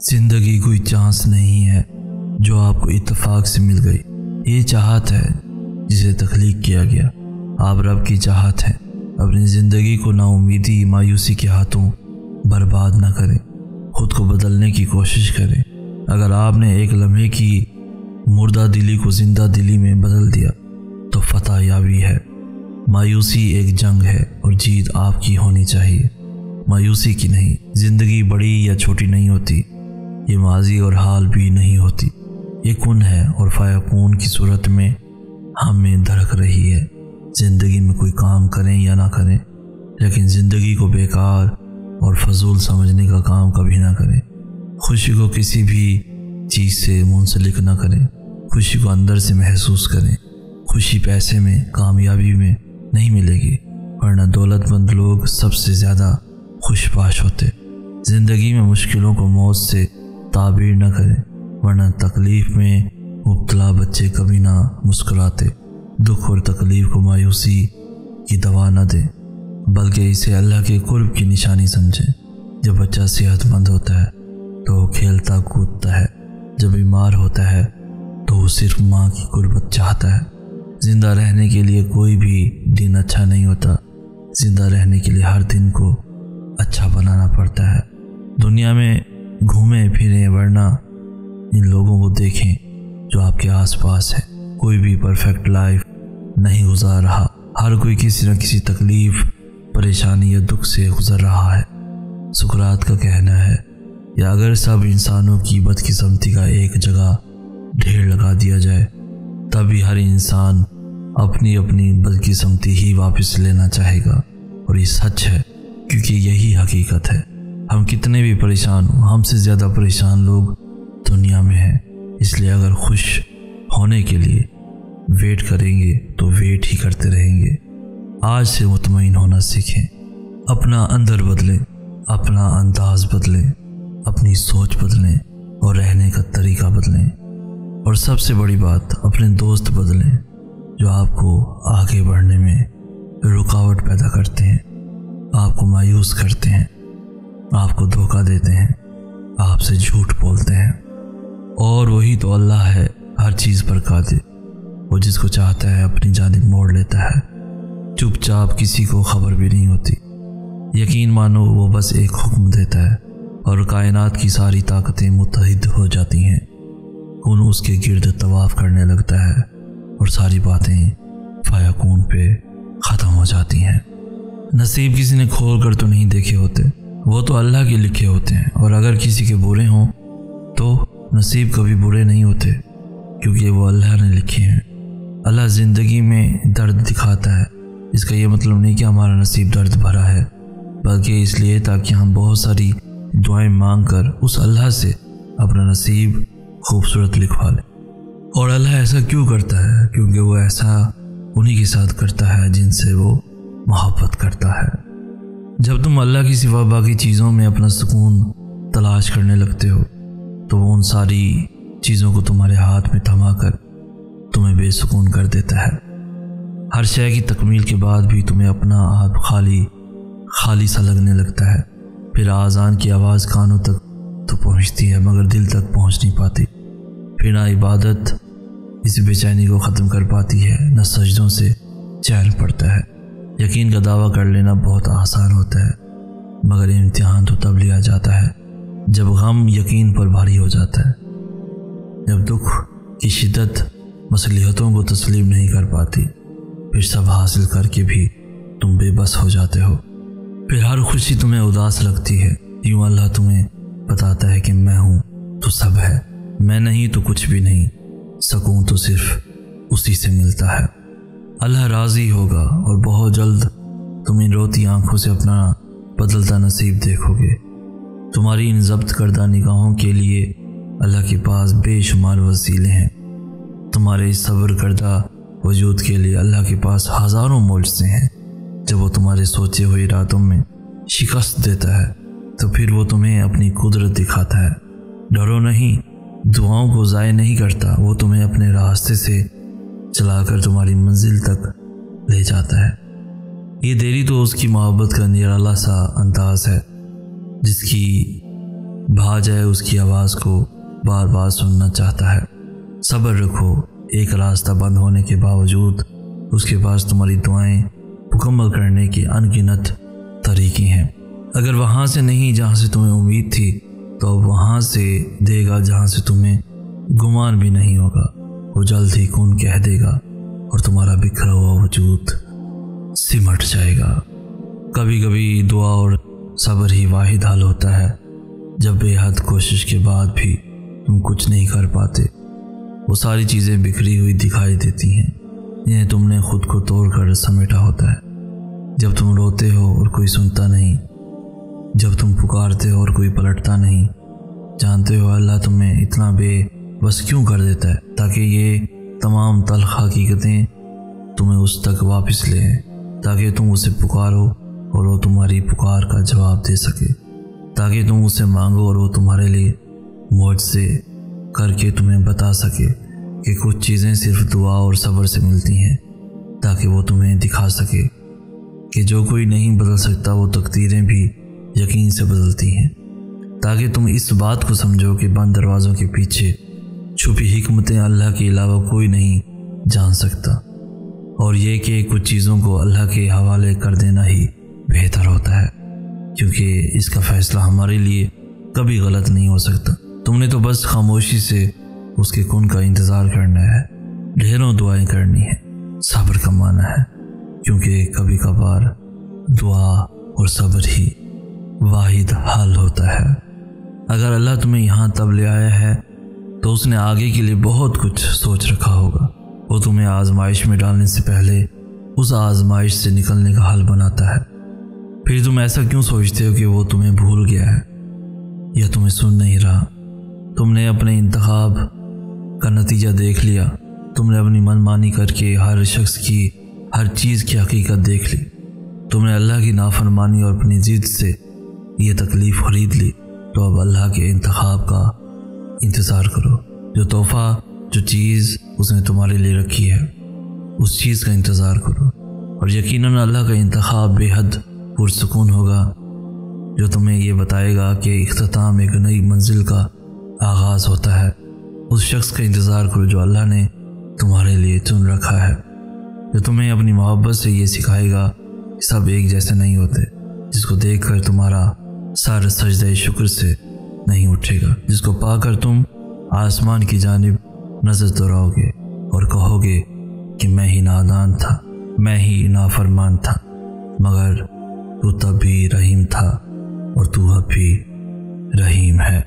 زندگی کوئی چانس نہیں ہے جو آپ کو اتفاق سے مل گئی، یہ چاہت ہے جسے تخلیق کیا گیا۔ آپ رب کی چاہت ہیں، اپنی زندگی کو نا امیدی مایوسی کے ہاتھوں برباد نہ کریں، خود کو بدلنے کی کوشش کریں۔ اگر آپ نے ایک لمحے کی مردہ دلی کو زندہ دلی میں بدل دیا تو فتح یابی ہے۔ مایوسی ایک جنگ ہے اور جیت آپ کی ہونی چاہیے، مایوسی کی نہیں۔ زندگی بڑی یا چھوٹی نہیں ہوتی، یہ ماضی اور حال بھی نہیں ہوتی، یہ کن ہے اور فیکون کی صورت میں ہمیں دھڑک رہی ہے۔ زندگی میں کوئی کام کریں یا نہ کریں، لیکن زندگی کو بیکار اور فضول سمجھنے کا کام کبھی نہ کریں۔ خوشی کو کسی بھی چیز سے منسلک نہ کریں، خوشی کو اندر سے محسوس کریں۔ خوشی پیسے میں، کامیابی میں نہیں ملے گی، ورنہ دولت مند لوگ سب سے زیادہ خوش باش ہوتے۔ زندگی میں مشکلوں کو موت سے تعبیر نہ کریں، ورنہ تکلیف میں مبتلا بچے کبھی نہ مسکراتے۔ دکھ اور تکلیف کو مایوسی کی دوا نہ دیں، بلکہ اسے اللہ کے قرب کی نشانی سمجھیں۔ جب بچہ صحت مند ہوتا ہے تو وہ کھیلتا کودتا ہے، جب بیمار ہوتا ہے تو وہ صرف ماں کی قربت چاہتا ہے۔ زندہ رہنے کے لیے کوئی بھی دن اچھا نہیں ہوتا، زندہ رہنے کے لیے ہر دن کو اچھا بنانا پڑتا ہے۔ دنیا میں گھومیں پھریں، ورنہ ان لوگوں کو دیکھیں جو آپ کے آس پاس ہیں۔ کوئی بھی پرفیکٹ لائف نہیں گزار رہا، ہر کوئی کسی نہ کسی تکلیف، پریشانی یا دکھ سے گزر رہا ہے۔ سقراط کا کہنا ہے، یا اگر سب انسانوں کی بدقسمتی کا ایک جگہ ڈھیر لگا دیا جائے تب بھی ہر انسان اپنی اپنی بدقسمتی ہی واپس لینا چاہے گا، اور یہ سچ ہے کیونکہ یہی حقیقت ہے۔ ہم کتنے بھی پریشان ہوں، ہم سے زیادہ پریشان لوگ دنیا میں ہیں۔ اس لیے اگر خوش ہونے کے لیے ویٹ کریں گے تو ویٹ ہی کرتے رہیں گے۔ آج سے مطمئن ہونا سیکھیں، اپنا اندر بدلیں، اپنا انداز بدلیں، اپنی سوچ بدلیں اور رہنے کا طریقہ بدلیں، اور سب سے بڑی بات اپنے دوست بدلیں جو آپ کو آگے بڑھنے میں رکاوٹ پیدا کرتے ہیں، آپ کو مایوس کرتے ہیں، آپ کو دھوکہ دیتے ہیں، آپ سے جھوٹ بولتے ہیں۔ اور وہی تو اللہ ہے، ہر چیز پر قادر، وہ جس کو چاہتا ہے اپنی جانب موڑ لیتا ہے۔ چپ چاپ کسی کو خبر بھی نہیں ہوتی، یقین مانو وہ بس ایک حکم دیتا ہے اور کائنات کی ساری طاقتیں متحد ہو جاتی ہیں۔ کون اس کے گرد طواف کرنے لگتا ہے اور ساری باتیں فیکون پہ ختم ہو جاتی ہیں۔ نصیب کسی نے کھول کر تو نہیں دیکھے ہوتے، وہ تو اللہ کے لکھے ہوتے ہیں، اور اگر کسی کے برے ہوں تو نصیب کبھی برے نہیں ہوتے کیونکہ وہ اللہ نے لکھے ہیں۔ اللہ زندگی میں درد دکھاتا ہے، اس کا یہ مطلب نہیں کہ ہمارا نصیب درد بھرا ہے، بلکہ اس لیے تاکہ ہم بہت ساری دعائیں مانگ کر اس اللہ سے اپنا نصیب خوبصورت لکھوا لیں۔ اور اللہ ایسا کیوں کرتا ہے؟ کیونکہ وہ ایسا انہی کے ساتھ کرتا ہے جن سے وہ محبت کرتا ہے۔ جب تم اللہ کی سوا باقی چیزوں میں اپنا سکون تلاش کرنے لگتے ہو تو وہ ان ساری چیزوں کو تمہارے ہاتھ میں تھما کر تمہیں بے سکون کر دیتا ہے۔ ہر شے کی تکمیل کے بعد بھی تمہیں اپنا آپ خالی سا لگنے لگتا ہے۔ پھر آذان کی آواز کانوں تک تو پہنچتی ہے مگر دل تک پہنچ نہیں پاتی۔ پھر نہ عبادت اس بے چینی کو ختم کر پاتی ہے، نہ سجدوں سے چین پڑتا ہے۔ یقین کا دعویٰ کر لینا بہت آسان ہوتا ہے، مگر امتحان تو تب لیا جاتا ہے جب غم یقین پر بھاری ہو جاتا ہے، جب دکھ کی شدت مصلحتوں کو تسلیم نہیں کر پاتی۔ پھر سب حاصل کر کے بھی تم بے بس ہو جاتے ہو۔ پھر ہر خوشی تمہیں اداس لگتی ہے، یوں اللہ تمہیں بتاتا ہے کہ میں ہوں تو سب ہے، میں نہیں تو کچھ بھی نہیں۔ سکون تو صرف اسی سے ملتا ہے۔ اللہ راضی ہوگا اور بہت جلد تم ان روتی آنکھوں سے اپنا بدلتا نصیب دیکھو گے۔ تمہاری ان ضبط کردہ نگاہوں کے لیے اللہ کے پاس بے شمار وسیلے ہیں، تمہارے اس صبر کردہ وجود کے لیے اللہ کے پاس ہزاروں معجزے ہیں۔ جب وہ تمہارے سوچے ہوئے ارادوں میں شکست دیتا ہے تو پھر وہ تمہیں اپنی قدرت دکھاتا ہے۔ ڈرو نہیں، دعاؤں کو ضائع نہیں کرتا، وہ تمہیں اپنے راستے سے چلا کر تمہاری منزل تک لے جاتا ہے۔ یہ دیری تو اس کی محبت کا نرالا سا انداز ہے جس کی بھا جائے اس کی آواز کو بار بار سننا چاہتا ہے۔ صبر رکھو، ایک راستہ بند ہونے کے باوجود اس کے پاس تمہاری دعائیں مکمل کرنے کی انگنت طریقے ہیں۔ اگر وہاں سے نہیں جہاں سے تمہیں امید تھی تو وہاں سے دے گا جہاں سے تمہیں گمان بھی نہیں ہوگا۔ وہ جلد ہی کن کہہ دے گا اور تمہارا بکھرا ہوا وجود سمٹ جائے گا۔ کبھی کبھی دعا اور صبر ہی واحد حل ہوتا ہے جب بے حد کوشش کے بعد بھی تم کچھ نہیں کر پاتے۔ وہ ساری چیزیں بکھری ہوئی دکھائی دیتی ہیں جنہیں تم نے خود کو توڑ کر سمیٹا ہوتا ہے۔ جب تم روتے ہو اور کوئی سنتا نہیں، جب تم پکارتے ہو اور کوئی پلٹتا نہیں، جانتے ہو اللہ تمہیں اتنا بے بس کیوں کر دیتا ہے تاکہ یہ تمام تلخ حقیقتیں تمہیں اس تک واپس لے آئیں، تاکہ تم اسے پکارو اور وہ تمہاری پکار کا جواب دے سکے، تاکہ تم اسے مانگو اور وہ تمہارے لیے معجزے کر کے تمہیں بتا سکے کہ کچھ چیزیں صرف دعا اور صبر سے ملتی ہیں، تاکہ وہ تمہیں دکھا سکے کہ جو کوئی نہیں بدل سکتا وہ تقدیریں بھی یقین سے بدلتی ہیں، تاکہ تم اس بات کو سمجھو کہ بند دروازوں کے پیچھے چھپی حکمتیں اللہ کے علاوہ کوئی نہیں جان سکتا، اور یہ کہ کچھ چیزوں کو اللہ کے حوالے کر دینا ہی بہتر ہوتا ہے، کیونکہ اس کا فیصلہ ہمارے لیے کبھی غلط نہیں ہو سکتا۔ تم نے تو بس خاموشی سے اس کے کن کا انتظار کرنا ہے، ڈھیروں دعائیں کرنی ہیں، صبر کمانا ہے، کیونکہ کبھی کبھار دعا اور صبر ہی واحد حل ہوتا ہے۔ اگر اللہ تمہیں یہاں تب لے آیا ہے تو اس نے آگے کے لیے بہت کچھ سوچ رکھا ہوگا۔ وہ تمہیں آزمائش میں ڈالنے سے پہلے اس آزمائش سے نکلنے کا حل بناتا ہے۔ پھر تم ایسا کیوں سوچتے ہو کہ وہ تمہیں بھول گیا ہے یا تمہیں سن نہیں رہا؟ تم نے اپنے انتخاب کا نتیجہ دیکھ لیا، تم نے اپنی من مانی کر کے ہر شخص کی ہر چیز کی حقیقت دیکھ لی، تم نے اللہ کی نافرمانی اور اپنی ضد سے یہ تکلیف خرید لی، تو اب اللہ کے انتخاب کا انتظار کرو۔ جو تحفہ، جو چیز اس نے تمہارے لیے رکھی ہے، اس چیز کا انتظار کرو، اور یقیناً اللہ کا انتخاب بے حد پرسکون ہوگا، جو تمہیں یہ بتائے گا کہ اختتام ایک نئی منزل کا آغاز ہوتا ہے۔ اس شخص کا انتظار کرو جو اللہ نے تمہارے لیے چن رکھا ہے، جو تمہیں اپنی محبت سے یہ سکھائے گا کہ سب ایک جیسے نہیں ہوتے، جس کو دیکھ کر تمہارا سارا سجدہ شکر سے نہیں اٹھے گا، جس کو پا کر تم آسمان کی جانب نظر دوڑاؤ گے اور کہو گے کہ میں ہی نادان تھا، میں ہی نافرمان تھا، مگر تو تب بھی رحیم تھا اور تو اب بھی رحیم ہے۔